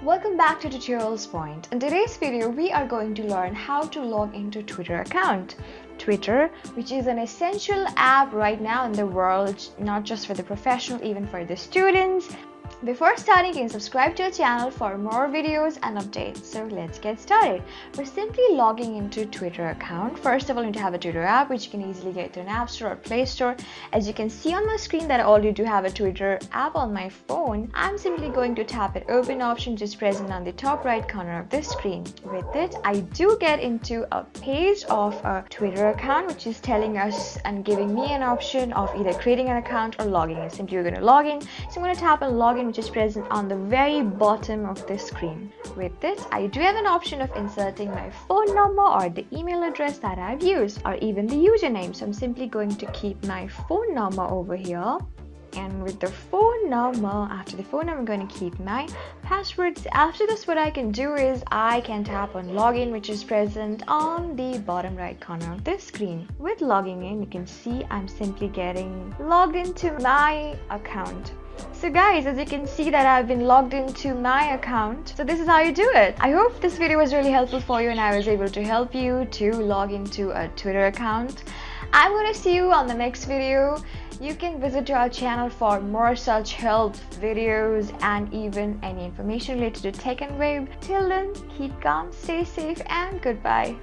Welcome back to Tutorials Point. In today's video, we are going to learn how to log into Twitter account. Twitter, which is an essential app right now in the world, not just for the professional, even for the students. Before starting, you can subscribe to our channel for more videos and updates. So let's get started. We're simply logging into Twitter account. First of all, you need to have a Twitter app, which you can easily get through an app store or Play Store. As you can see on my screen that I already do have a Twitter app on my phone. I'm simply going to tap an open option just present on the top right corner of the screen. With it, I do get into a page of a Twitter account, which is telling us and giving me an option of either creating an account or logging in. Simply we're going to log in. So I'm going to tap on login, which is present on the very bottom of the screen. With it, I do have an option of inserting my phone number or the email address that I've used, or even the username. So I'm simply going to keep my phone number over here. And with the phone number, after the phone number, I'm going to keep my passwords. After this, what I can do is I can tap on login, which is present on the bottom right corner of the screen. With logging in, you can see I'm simply getting logged into my account. So guys, as you can see that I've been logged into my account. So this is how you do it. I hope this video was really helpful for you and I was able to help you to log into a Twitter account. I'm going to see you on the next video. You can visit our channel for more such help videos and even any information related to tech and web. Till then, keep calm, stay safe, and goodbye.